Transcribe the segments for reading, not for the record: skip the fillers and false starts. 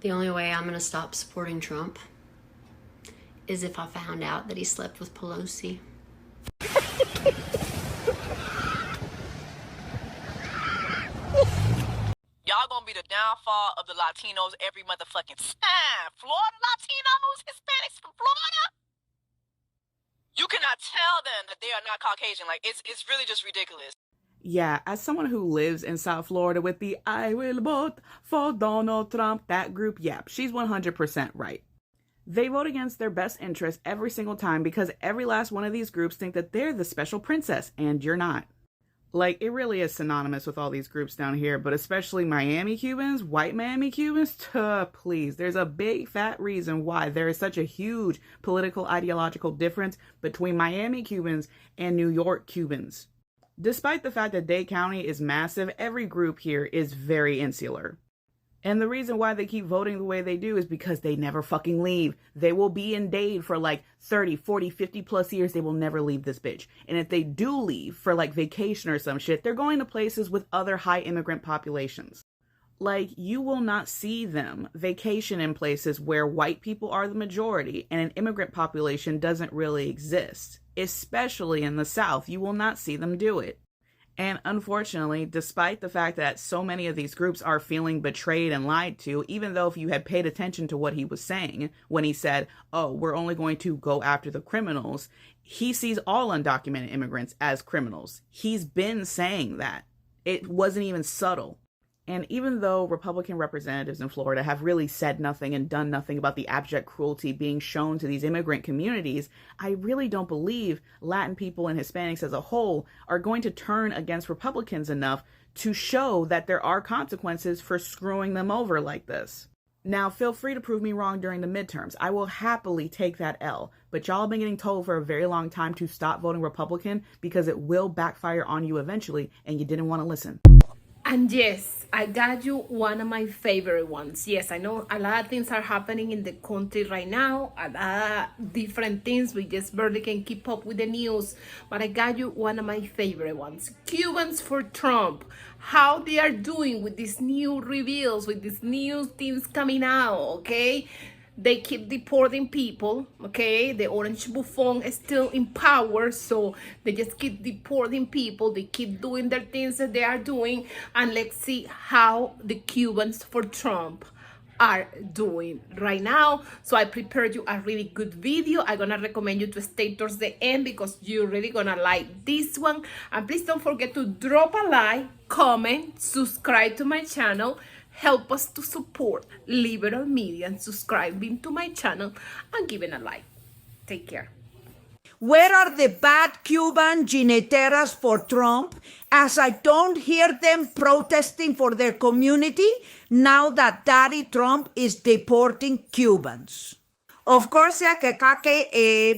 The only way I'm gonna stop supporting Trump is if I found out that he slept with Pelosi. Y'all gonna be the downfall of the Latinos every motherfucking time. Florida Latinos, Hispanics from Florida. You cannot tell them that they are not Caucasian. Like, it's really just ridiculous. Yeah, as someone who lives in South Florida with the I will vote for Donald Trump, that group, yeah, she's 100% right. They vote against their best interests every single time because every last one of these groups think that they're the special princess, and you're not. Like, it really is synonymous with all these groups down here, but especially Miami Cubans, white Miami Cubans, please. There's a big fat reason why there is such a huge political ideological difference between Miami Cubans and New York Cubans. Despite the fact that Dade County is massive, every group here is very insular. And the reason why they keep voting the way they do is because they never fucking leave. They will be in Dade for like 30, 40, 50 plus years. They will never leave this bitch. And if they do leave for like vacation or some shit, they're going to places with other high immigrant populations. Like, you will not see them vacation in places where white people are the majority and an immigrant population doesn't really exist. Especially in the South, you will not see them do it. And unfortunately, despite the fact that so many of these groups are feeling betrayed and lied to, even though if you had paid attention to what he was saying when he said, oh, we're only going to go after the criminals, he sees all undocumented immigrants as criminals. He's been saying that. It wasn't even subtle. And even though Republican representatives in Florida have really said nothing and done nothing about the abject cruelty being shown to these immigrant communities, I really don't believe Latin people and Hispanics as a whole are going to turn against Republicans enough to show that there are consequences for screwing them over like this. Now, feel free to prove me wrong during the midterms. I will happily take that L. But y'all have been getting told for a very long time to stop voting Republican because it will backfire on you eventually, and you didn't want to listen. And yes, I got you one of my favorite ones. Yes, I know a lot of things are happening in the country right now. A lot of different things. We just barely can keep up with the news. But I got you one of my favorite ones. Cubans for Trump. How they are doing with these new reveals, with these new things coming out, okay? They keep deporting people, okay? The orange buffoon is still in power, so they just keep deporting people. They keep doing their things that they are doing. And let's see how the Cubans for Trump are doing right now. So I prepared you a really good video. I'm gonna recommend you to stay towards the end because you're really gonna like this one. And please don't forget to drop a like, comment, subscribe to my channel. Help us to support liberal media and subscribing to my channel and giving a like. Take care. Where are the bad Cuban jineteras for Trump? As I don't hear them protesting for their community now that Daddy Trump is deporting Cubans. Of course,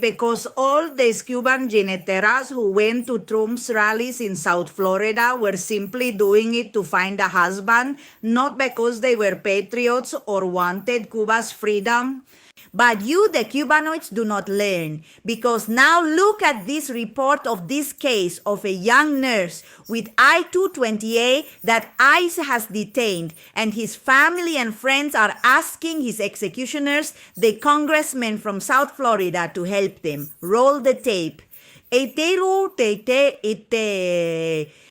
because all these Cuban jineteras who went to Trump's rallies in South Florida were simply doing it to find a husband, not because they were patriots or wanted Cuba's freedom. But you, the Cubanoids, do not learn, because now look at this report of this case of a young nurse with I-220A that ICE has detained, and his family and friends are asking his executioners, the congressman from South Florida, to help them. Roll the tape.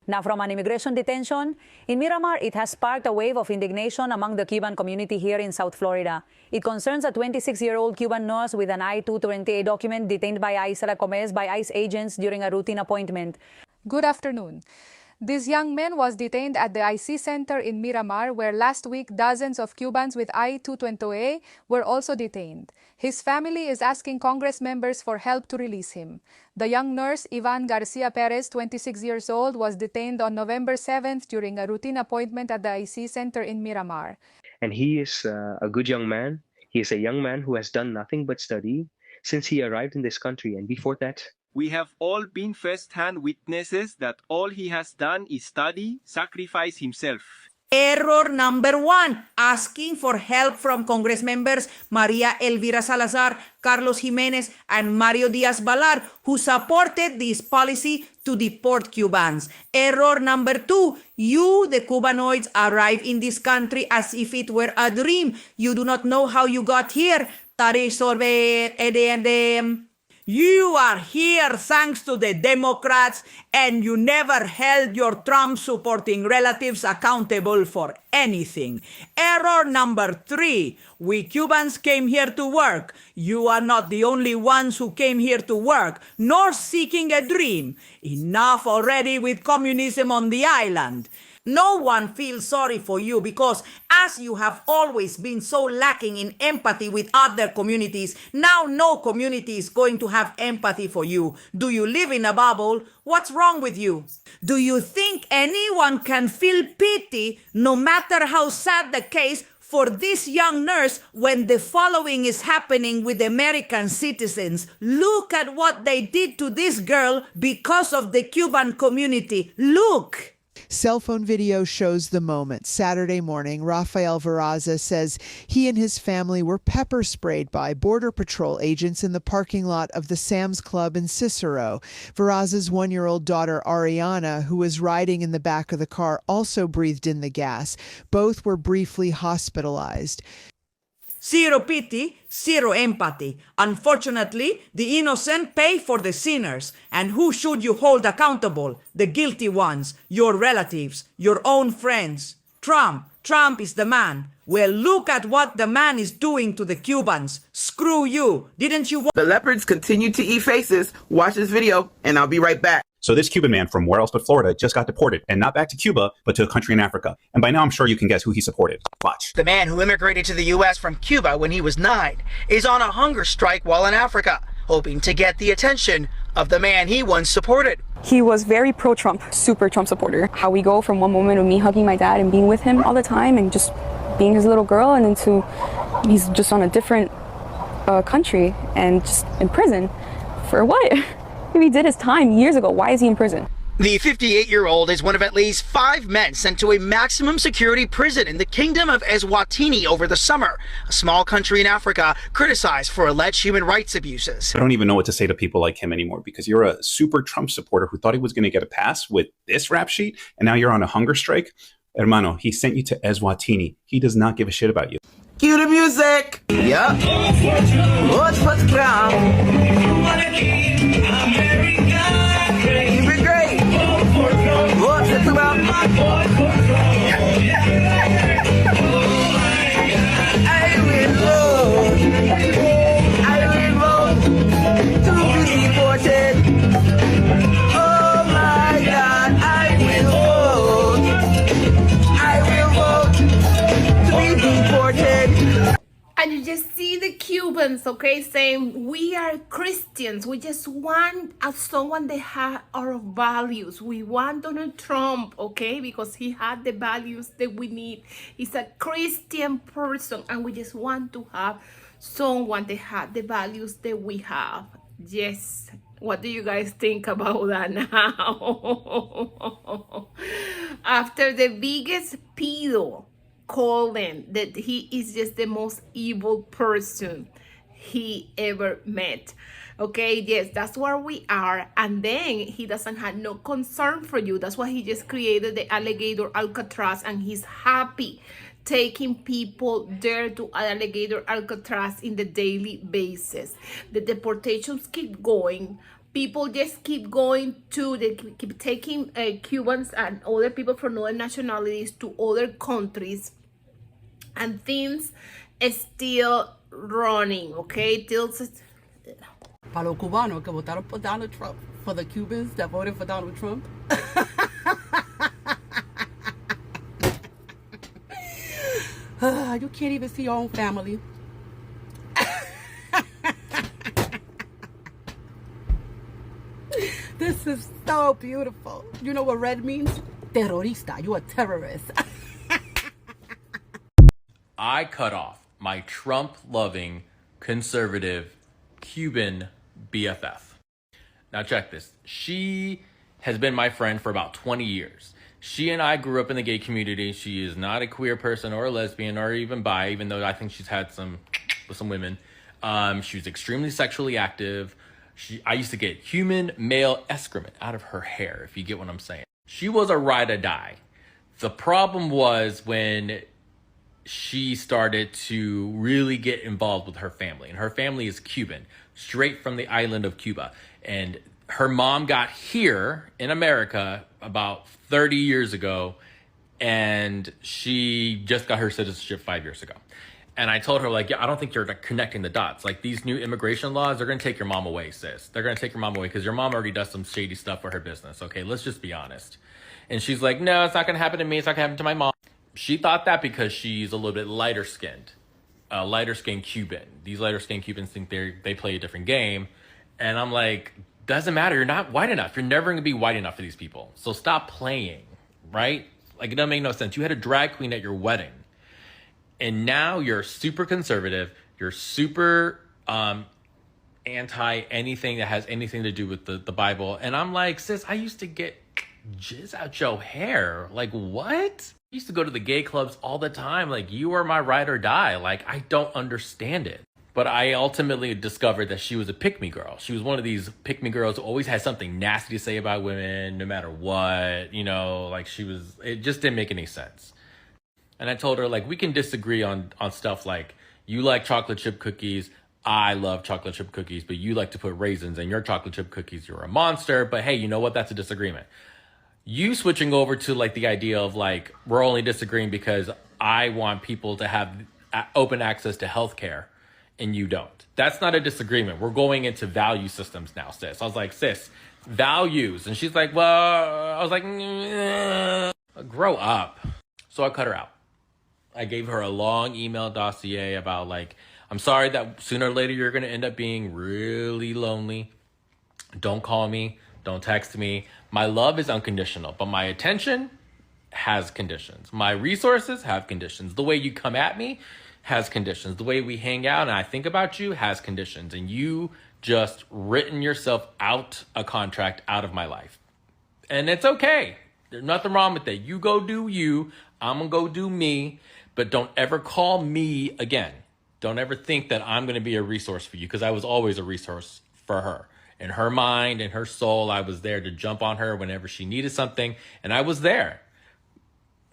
Now, from an immigration detention, in Miramar, it has sparked a wave of indignation among the Cuban community here in South Florida. It concerns a 26-year-old Cuban nurse with an I-220A document detained by ICE by ICE agents during a routine appointment. Good afternoon. This young man was detained at the IC Center in Miramar, where last week dozens of Cubans with I-220A were also detained. His family is asking Congress members for help to release him. The young nurse, Ivan Garcia Perez, 26 years old, was detained on November 7th during a routine appointment at the IC Center in Miramar. And he is a good young man. He is a young man who has done nothing but study since he arrived in this country. And before that, we have all been first-hand witnesses that all he has done is study, sacrifice himself. Error number 1, asking for help from Congress members Maria Elvira Salazar, Carlos Jimenez, and Mario Diaz-Balart, who supported this policy to deport Cubans. Error number 2, you, the Cubanoids, arrive in this country as if it were a dream. You do not know how you got here. You are here thanks to the Democrats, and you never held your Trump-supporting relatives accountable for anything. Error number 3, we Cubans came here to work. You are not the only ones who came here to work, nor seeking a dream. Enough already with communism on the island. No one feels sorry for you because, as you have always been so lacking in empathy with other communities, now no community is going to have empathy for you. Do you live in a bubble? What's wrong with you? Do you think anyone can feel pity, no matter how sad the case, for this young nurse when the following is happening with American citizens? Look at what they did to this girl because of the Cuban community. Look! Cell phone video shows the moment. Saturday morning, Rafael Veraza says he and his family were pepper sprayed by Border Patrol agents in the parking lot of the Sam's Club in Cicero. Veraza's 1-year-old daughter, Ariana, who was riding in the back of the car, also breathed in the gas. Both were briefly hospitalized. Zero pity, zero empathy. Unfortunately, the innocent pay for the sinners. And who should you hold accountable? The guilty ones, your relatives, your own friends. Trump is the man. Well, look at what the man is doing to the Cubans. Screw you. Didn't you want... The leopards continue to eat faces. Watch this video, and I'll be right back. So this Cuban man from where else but Florida just got deported, and not back to Cuba, but to a country in Africa. And by now I'm sure you can guess who he supported. Watch. The man who immigrated to the U.S. from Cuba when he was 9 is on a hunger strike while in Africa, hoping to get the attention of the man he once supported. He was very pro-Trump, super Trump supporter. How we go from one moment of me hugging my dad and being with him all the time and just being his little girl, and into he's just on a different country and just in prison. For what? If he did his time years ago, why is he in prison? The 58-year-old is one of at least 5 men sent to a maximum security prison in the Kingdom of Eswatini over the summer, a small country in Africa criticized for alleged human rights abuses. I don't even know what to say to people like him anymore, because you're a super Trump supporter who thought he was going to get a pass with this rap sheet, and now you're on a hunger strike. Hermano, he sent you to Eswatini. He does not give a shit about you. Cue the music. Yeah. Vote for the crown. Keep it great. Vote for the crown. I will vote to be deported. Oh my God, I will vote to be deported. And you just see the Cubans, okay, saying we are Christians. We just want someone that has our values. We want Donald Trump, okay, because he had the values that we need. He's a Christian person, and we just want to have someone that has the values that we have. Yes. What do you guys think about that now? After the biggest pedo called him that he is just the most evil person he ever met. Okay, yes, that's where we are. And then he doesn't have no concern for you. That's why he just created the alligator Alcatraz, and he's happy taking people there to alligator Alcatraz in the daily basis. The deportations keep going. People just keep going to, they keep taking Cubans and other people from other nationalities to other countries, and things are still running, okay? Para los cubanos que votaron por Donald Trump, for the Cubans that voted for Donald Trump. God, you can't even see your own family. This is so beautiful. You know what red means? Terrorista. You a terrorist. I cut off my Trump-loving, conservative, Cuban BFF. Now check this. She has been my friend for about 20 years. She and I grew up in the gay community. She is not a queer person or a lesbian or even bi, even though I think she's had some with some women. She was extremely sexually active. I used to get human male excrement out of her hair, if you get what I'm saying. She was a ride or die. The problem was when she started to really get involved with her family. And her family is Cuban, straight from the island of Cuba. And her mom got here in America about 30 years ago, and she just got her citizenship 5 years ago. And I told her, like, yeah, I don't think you're connecting the dots. Like, these new immigration laws, they're going to take your mom away, sis. They're going to take your mom away because your mom already does some shady stuff for her business. Okay, let's just be honest. And she's like, no, it's not going to happen to me. It's not going to happen to my mom. She thought that because she's a little bit lighter-skinned Cuban. These lighter-skinned Cubans think they play a different game. And I'm like, doesn't matter. You're not white enough. You're never going to be white enough for these people. So stop playing, right? Like, it doesn't make no sense. You had a drag queen at your wedding. And now you're super conservative. You're super anti anything that has anything to do with the Bible. And I'm like, sis, I used to get jizz out your hair. Like, what? I used to go to the gay clubs all the time. Like, you are my ride or die. Like, I don't understand it. But I ultimately discovered that she was a pick-me girl. She was one of these pick-me girls who always had something nasty to say about women, no matter what. You know, like, it just didn't make any sense. And I told her, like, we can disagree on stuff like, you like chocolate chip cookies, I love chocolate chip cookies, but you like to put raisins in your chocolate chip cookies, you're a monster. But hey, you know what? That's a disagreement. You switching over to, like, the idea of, like, we're only disagreeing because I want people to have open access to healthcare and you don't. That's not a disagreement. We're going into value systems now, sis. I was like, sis, values. And she's like, well, I was like, grow up. So I cut her out. I gave her a long email dossier about, like, I'm sorry that sooner or later you're going to end up being really lonely. Don't call me. Don't text me. My love is unconditional, but my attention has conditions. My resources have conditions. The way you come at me has conditions. The way we hang out and I think about you has conditions. And you just written yourself out a contract out of my life. And it's okay. There's nothing wrong with that. You go do you. I'm going to go do me. But don't ever call me again. Don't ever think that I'm going to be a resource for you, because I was always a resource for her. In her mind, in her soul, I was there to jump on her whenever she needed something, and I was there.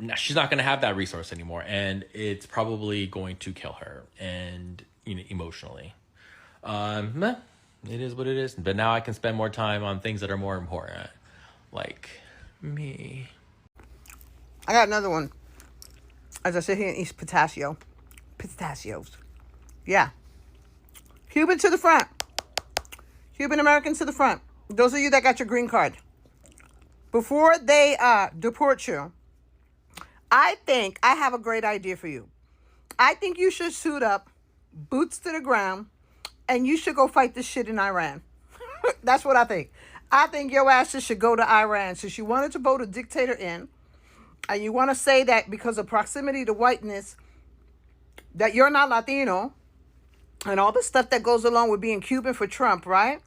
Now, she's not going to have that resource anymore, and it's probably going to kill her, and emotionally. It is what it is. But now I can spend more time on things that are more important, like me. I got another one. As I sit here and eat pistachios. Yeah. Cuban to the front. Cuban Americans to the front. Those of you that got your green card. Before they deport you, I think I have a great idea for you. I think you should suit up, boots to the ground, and you should go fight this shit in Iran. That's what I think. I think your asses should go to Iran. Since you wanted to vote a dictator in, and you want to say that because of proximity to whiteness, that you're not Latino, and all the stuff that goes along with being Cuban for Trump, right?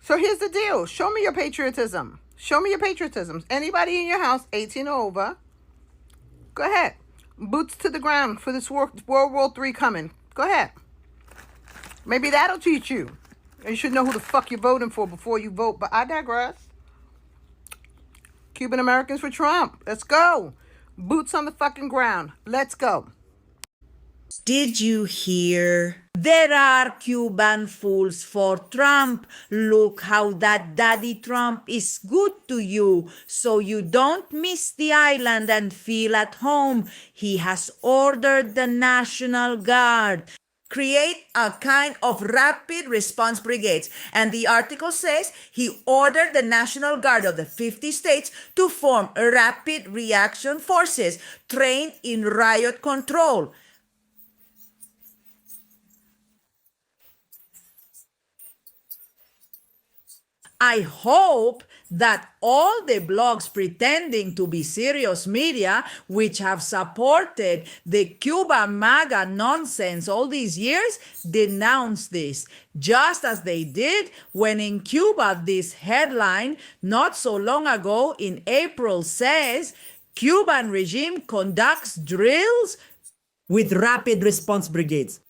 So here's the deal. Show me your patriotism. Show me your patriotism. Anybody in your house, 18 or over, go ahead. Boots to the ground for this World War III coming. Go ahead. Maybe that'll teach you. You should know who the fuck you're voting for before you vote, but I digress. Cuban Americans for Trump. Let's go. Boots on the fucking ground. Let's go. Did you hear? There are Cuban fools for Trump. Look how that Daddy Trump is good to you, so you don't miss the island and feel at home. He has ordered the National Guard. Create a kind of rapid response brigades. And the article says he ordered the National Guard of the 50 states to form rapid reaction forces trained in riot control. I hope that all the blogs pretending to be serious media, which have supported the Cuban MAGA nonsense all these years, denounce this, just as they did when in Cuba this headline not so long ago in April says, Cuban regime conducts drills with rapid response brigades.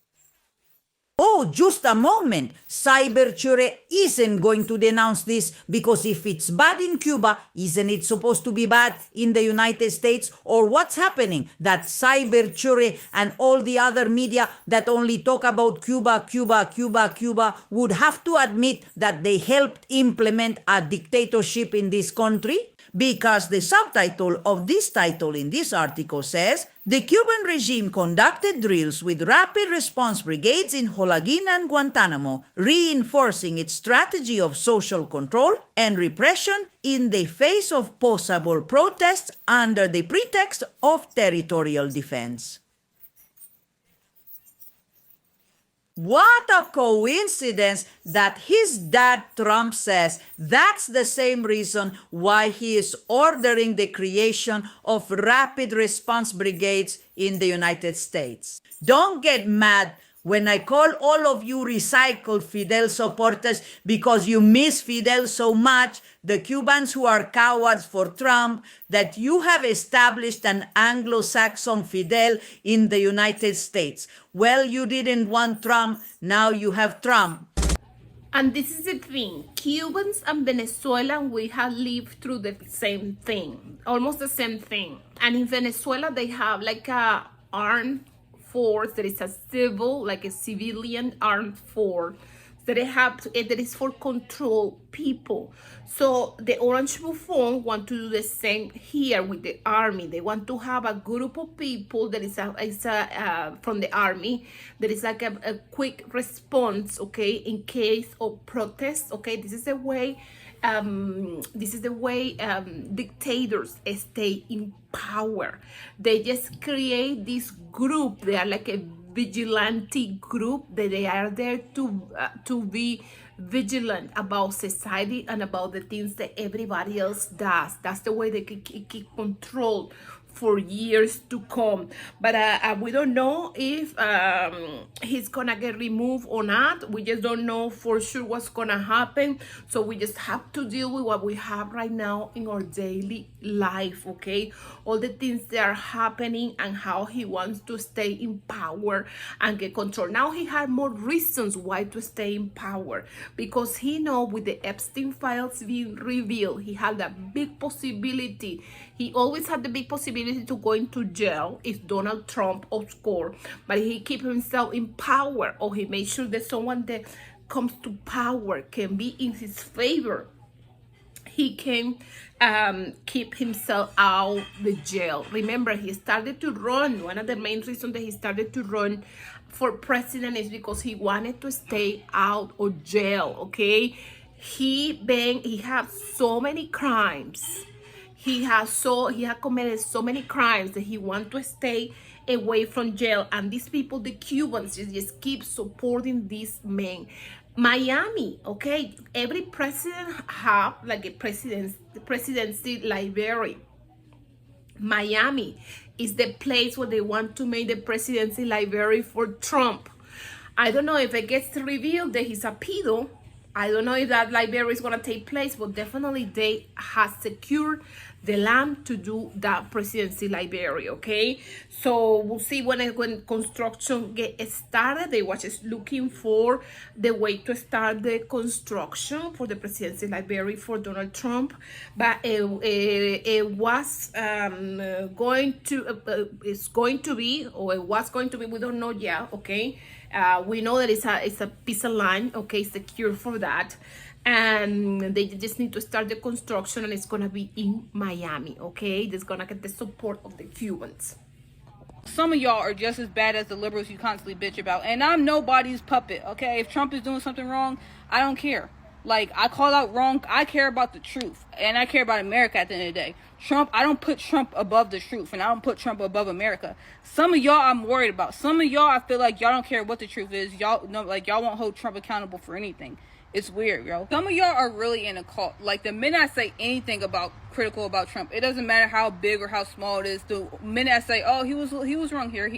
Oh, just a moment. Cyberchure isn't going to denounce this because if it's bad in Cuba, isn't it supposed to be bad in the United States? Or what's happening that Cyberchure and all the other media that only talk about Cuba, Cuba, Cuba, Cuba would have to admit that they helped implement a dictatorship in this country? Because the subtitle of this title in this article says, the Cuban regime conducted drills with rapid response brigades in Holguín and Guantanamo, reinforcing its strategy of social control and repression in the face of possible protests under the pretext of territorial defense. What a coincidence that his dad Trump says that's the same reason why he is ordering the creation of rapid response brigades in the United States. Don't get mad when I call all of you recycled Fidel supporters because you miss Fidel so much, the Cubans who are cowards for Trump, that you have established an Anglo-Saxon Fidel in the United States. Well, you didn't want Trump, now you have Trump. And this is the thing, Cubans and Venezuelans, we have lived through the same thing, almost the same thing. And in Venezuela, they have like a armed force, there is a civil, like a civilian armed force that is for control people. So the Orange Buffon want to do the same here with the army. They want to have a group of people that is from the army that is like a quick response, okay, in case of protests. Okay, this is the way dictators stay in power. They just create this group. They are like a vigilante group that they are there to be vigilant about society and about the things that everybody else does. That's the way they can keep control for years to come. But we don't know if he's gonna get removed or not. We just don't know for sure what's gonna happen. So we just have to deal with what we have right now in our daily life, okay? All the things that are happening and how he wants to stay in power and get control. Now he had more reasons why to stay in power, because he know with the Epstein files being revealed, he had a big possibility. He always had the big possibility to go into jail if Donald Trump scored, but he keep himself in power, or he made sure that someone that comes to power can be in his favor. He can keep himself out the jail. Remember, he started to run. One of the main reasons that he started to run for president is because he wanted to stay out of jail, okay? He had so many crimes. He had committed so many crimes that he wanted to stay away from jail. And these people, the Cubans, just keep supporting this man. Miami, okay, every president have like a presidency library. Miami is the place where they want to make the presidency library for Trump. I don't know if it gets revealed that he's a pedo. I don't know if that library is going to take place, but definitely they have secured the land to do that presidency library, okay? So we'll see when construction gets started. They were just looking for the way to start the construction for the presidency library for Donald Trump, but it was going to be, we don't know yet, okay? We know that it's a piece of land, okay, secure for that. And they just need to start the construction, and it's gonna be in Miami, okay? That's gonna get the support of the Cubans. Some of y'all are just as bad as the liberals you constantly bitch about, and I'm nobody's puppet, okay? If Trump is doing something wrong, I don't care. Like, I call out wrong. I care about the truth, and I care about America at the end of the day. Trump, I don't put Trump above the truth, and I don't put Trump above America. Some of y'all I'm worried about. Some of y'all I feel like y'all don't care what the truth is. Y'all know, like, y'all won't hold Trump accountable for anything. It's weird, yo. Some of y'all are really in a cult. Like, the minute I say anything critical about Trump, it doesn't matter how big or how small it is. The minute I say, oh, he was wrong here,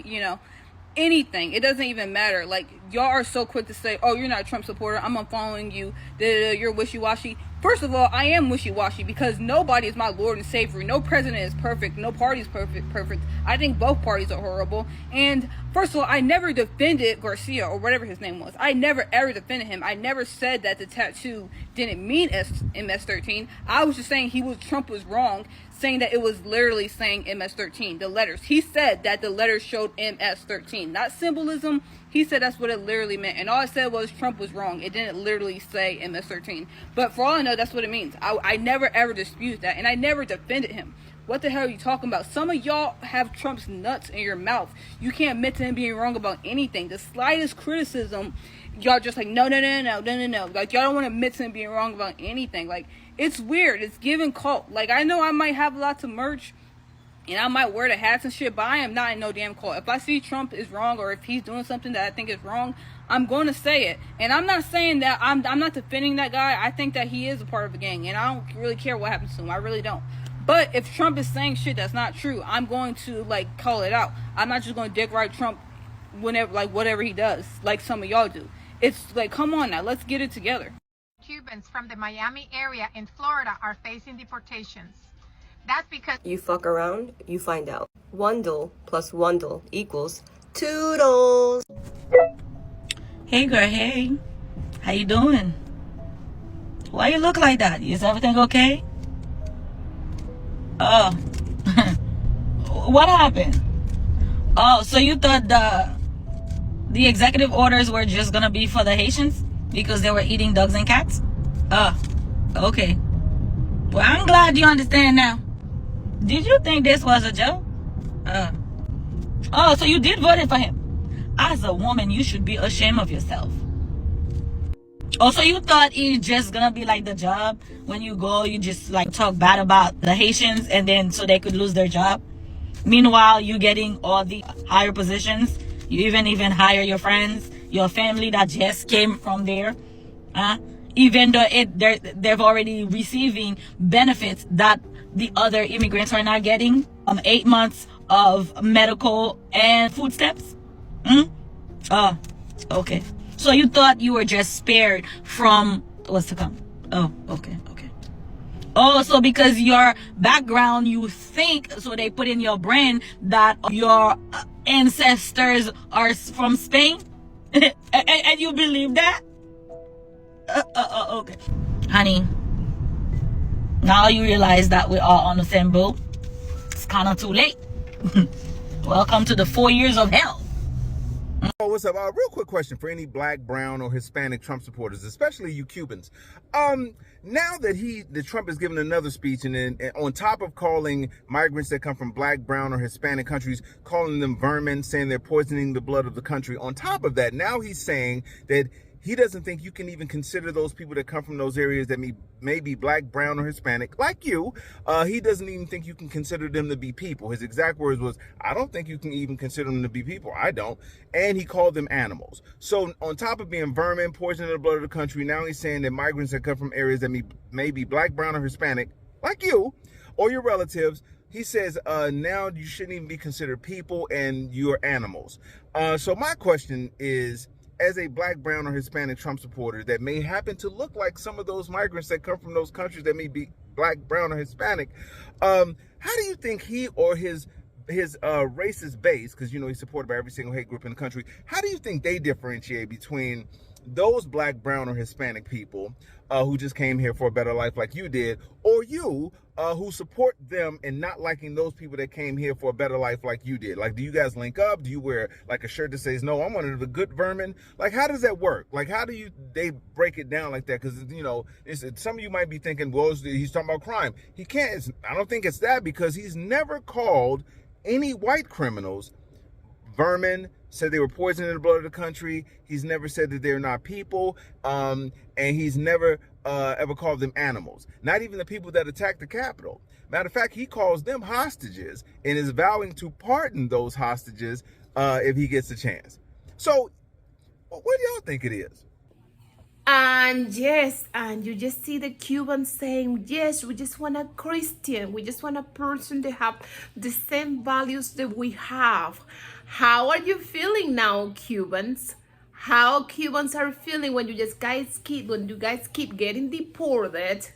anything, it doesn't even matter. Like, y'all are so quick to say, oh, you're not a Trump supporter, I'm unfollowing you, you're wishy-washy. First of all, I am wishy-washy because nobody is my Lord and Savior. No president is perfect. No party is perfect. I think both parties are horrible. And first of all, I never defended Garcia or whatever his name was. I never ever defended him. I never said that the tattoo didn't mean MS-13. I was just saying Trump was wrong, saying that it was literally saying MS-13, the letters. He said that the letters showed MS-13, not symbolism. He said that's what it literally meant. And all it said was Trump was wrong. It didn't literally say MS-13. But for all I know, that's what it means. I never ever disputed that. And I never defended him. What the hell are you talking about? Some of y'all have Trump's nuts in your mouth. You can't admit to him being wrong about anything. The slightest criticism, y'all just like, no. Like, y'all don't want to admit to him being wrong about anything. Like, it's weird. It's giving cult. Like, I know I might have lots of merch and I might wear the hats and shit, but I am not in no damn cult. If I see Trump is wrong or if he's doing something that I think is wrong, I'm going to say it. And I'm not saying that I'm not defending that guy. I think that he is a part of a gang, and I don't really care what happens to him. I really don't. But if Trump is saying shit that's not true, I'm going to, like, call it out. I'm not just going to dick ride Trump whenever, like, whatever he does, like some of y'all do. It's like, come on now, let's get it together. Cubans from the Miami area in Florida are facing deportations. That's because you fuck around, you find out. Wundle plus Wundle equals Toodles. Hey girl, hey. How you doing? Why you look like that? Is everything okay? Oh. What happened? Oh, so you thought the executive orders were just gonna be for the Haitians because they were eating dogs and cats? Oh, okay. Well, I'm glad you understand now. Did you think this was a joke? Oh, so you did vote for him. As a woman, you should be ashamed of yourself. Oh, so you thought it's just gonna be like the job when you go, you just like talk bad about the Haitians and then so they could lose their job? Meanwhile, you getting all the higher positions. You even hire your friends, your family that just came from there. Even though they're already receiving benefits that the other immigrants are not getting. 8 months of medical and food stamps. Oh, okay. So you thought you were just spared from what's to come. Oh, okay. Oh, so because your background, you think, so they put in your brain that your ancestors are from Spain? and you believe that? Okay. Honey, now you realize that we're all on the same boat. It's kind of too late. Welcome to the 4 years of hell. Oh, what's up? Real quick question for any black, brown, or Hispanic Trump supporters, especially you Cubans. Now that Trump has given another speech, and on top of calling migrants that come from black, brown, or Hispanic countries, calling them vermin, saying they're poisoning the blood of the country. On top of that, now he's saying that he doesn't think you can even consider those people that come from those areas that may be black, brown, or Hispanic, like you. He doesn't even think you can consider them to be people. His exact words was, I don't think you can even consider them to be people. I don't. And he called them animals. So on top of being vermin, poisoning the blood of the country, now he's saying that migrants that come from areas that may be black, brown, or Hispanic, like you, or your relatives, he says now you shouldn't even be considered people and you're animals. So my question is, as a black, brown, or Hispanic Trump supporter that may happen to look like some of those migrants that come from those countries that may be black, brown, or Hispanic, how do you think he or his racist base, because he's supported by every single hate group in the country, how do you think they differentiate between those black, brown, or Hispanic people who just came here for a better life like you did, or you who support them and not liking those people that came here for a better life like you did? Like, do you guys link up? Do you wear like a shirt that says, no, I'm one of the good vermin? Like, how does that work? Like, how do they break it down like that? Because, some of you might be thinking, well, he's talking about crime. He can't. I don't think it's that, because he's never called any white criminals vermin, said they were poisoning the blood of the country. He's never said that they're not people. And he's never ever called them animals. Not even the people that attacked the Capitol. Matter of fact, he calls them hostages and is vowing to pardon those hostages if he gets a chance. So what do y'all think it is? And yes, and you just see the Cubans saying, yes, we just want a Christian. We just want a person to have the same values that we have. How are you feeling now, Cubans? How Cubans are feeling when you guys keep getting deported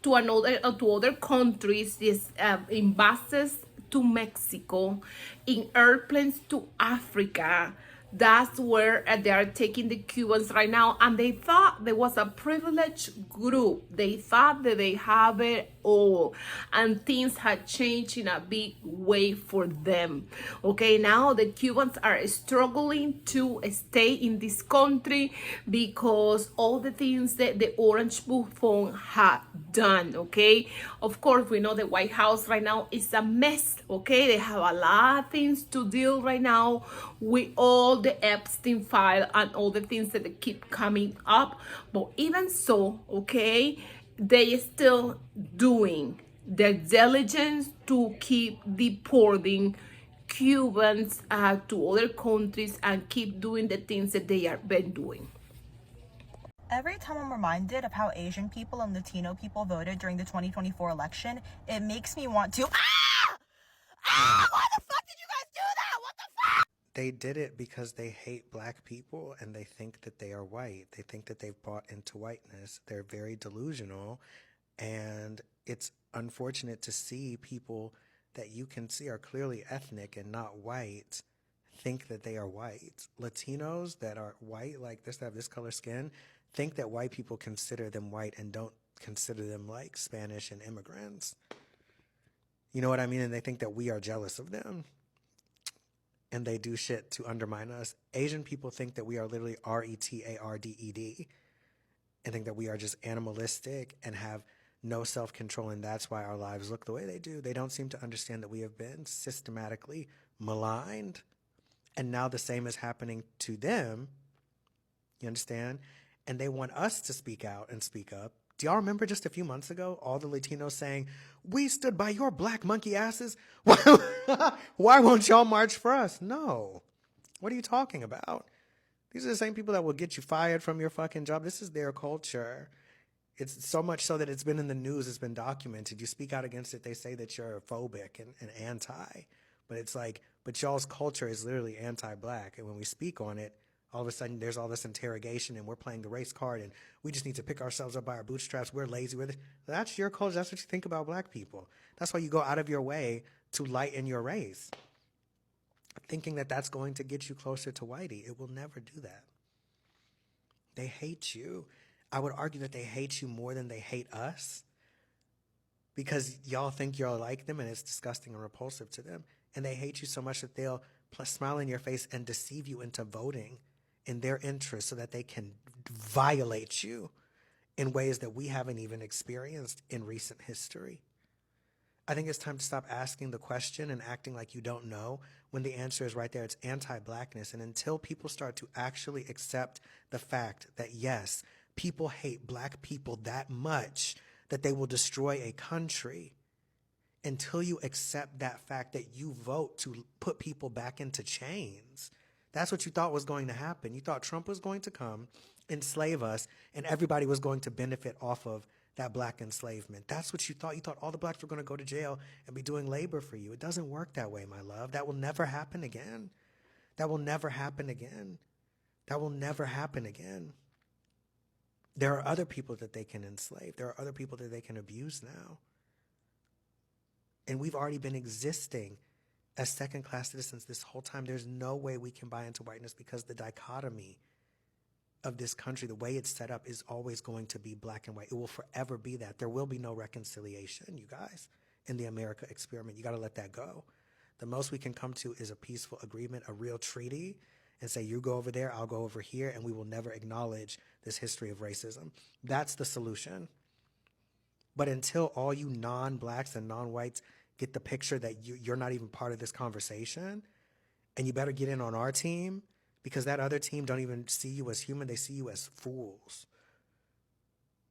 to other countries, yes, in buses to Mexico, in airplanes to Africa. That's where they are taking the Cubans right now, and they thought there was a privileged group. They thought that they have it all, and things had changed in a big way for them. Okay, now the Cubans are struggling to stay in this country because all the things that the Orange Buffon had done. Okay, of course, we know the White House right now is a mess. Okay, they have a lot of things to deal right now with all the Epstein file and all the things that they keep coming up. But even so, okay, they still doing their diligence to keep deporting Cubans to other countries and keep doing the things that they have been doing. Every time I'm reminded of how Asian people and Latino people voted during the 2024 election, it makes me want to... Why the fuck did you guys do that? What the fuck? They did it because they hate black people and they think that they are white. They think that they've bought into whiteness. They're very delusional, and it's unfortunate to see people that you can see are clearly ethnic and not white think that they are white. Latinos that are white, like this, have this color skin, think that white people consider them white and don't consider them like Spanish and immigrants. You know what I mean? And they think that we are jealous of them. And they do shit to undermine us. Asian people think that we are literally retarded and think that we are just animalistic and have no self-control, and that's why our lives look the way they do. They don't seem to understand that we have been systematically maligned, and now the same is happening to them. You understand? And they want us to speak out and speak up. Do y'all remember just a few months ago, all the Latinos saying, we stood by your black monkey asses? Why won't y'all march for us? No. What are you talking about? These are the same people that will get you fired from your fucking job. This is their culture. It's so much so that it's been in the news, it's been documented. You speak out against it, they say that you're phobic and anti. But it's like, but y'all's culture is literally anti-black. And when we speak on it, all of a sudden there's all this interrogation and we're playing the race card and we just need to pick ourselves up by our bootstraps. We're lazy with it. That's your culture. That's what you think about black people. That's why you go out of your way to lighten your race, thinking that that's going to get you closer to whitey. It will never do that. They hate you. I would argue that they hate you more than they hate us because y'all think you're like them and it's disgusting and repulsive to them. And they hate you so much that they'll smile in your face and deceive you into voting in their interest so that they can violate you in ways that we haven't even experienced in recent history. I think it's time to stop asking the question and acting like you don't know when the answer is right there. It's anti-blackness. And until people start to actually accept the fact that, yes, people hate black people that much that they will destroy a country, until you accept that fact that you vote to put people back into chains. That's what you thought was going to happen. You thought Trump was going to come, enslave us, and everybody was going to benefit off of that black enslavement. That's what you thought. You thought all the blacks were going to go to jail and be doing labor for you. It doesn't work that way, my love. That will never happen again. That will never happen again. That will never happen again. There are other people that they can enslave. There are other people that they can abuse now. And we've already been existing as second-class citizens this whole time. There's no way we can buy into whiteness because the dichotomy of this country, the way it's set up, is always going to be black and white. It will forever be that. There will be no reconciliation, you guys, in the America experiment. You got to let that go. The most we can come to is a peaceful agreement, a real treaty, and say, you go over there, I'll go over here, and we will never acknowledge this history of racism. That's the solution. But until all you non-blacks and non-whites get the picture that you're not even part of this conversation, and you better get in on our team, because that other team don't even see you as human, they see you as fools.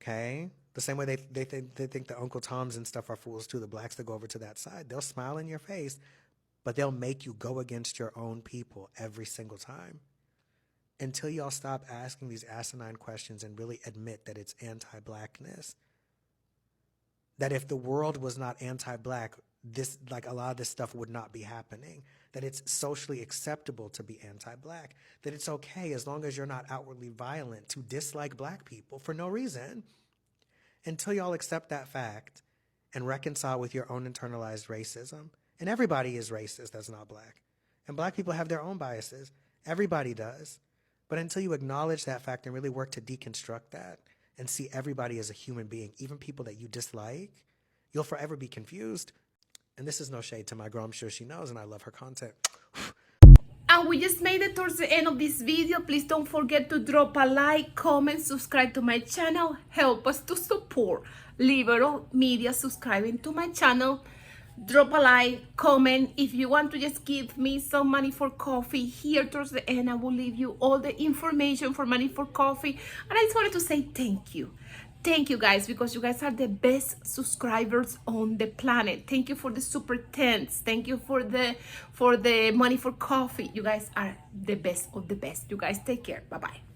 Okay? The same way they think the Uncle Toms and stuff are fools too, the blacks that go over to that side. They'll smile in your face, but they'll make you go against your own people every single time. until y'all stop asking these asinine questions and really admit that it's anti-blackness. That if the world was not anti-black, a lot of this stuff would not be happening. That it's socially acceptable to be anti-black. That it's okay as long as you're not outwardly violent to dislike black people for no reason. Until y'all accept that fact and reconcile with your own internalized racism. And everybody is racist that's not black. And black people have their own biases. Everybody does. But until you acknowledge that fact and really work to deconstruct that and see everybody as a human being, even people that you dislike, you'll forever be confused. And this is no shade to my girl. I'm sure she knows, and I love her content. And we just made it towards the end of this video. Please don't forget to drop a like, comment, subscribe to my channel. Help us to support liberal media subscribing to my channel. Drop a like, comment. If you want to just give me some money for coffee, here towards the end I will leave you all the information for money for coffee. And I just wanted to say thank you. Thank you guys, because you guys are the best subscribers on the planet. Thank you for the super tens. Thank you for the money for coffee. You guys are the best of the best. You guys take care. Bye bye.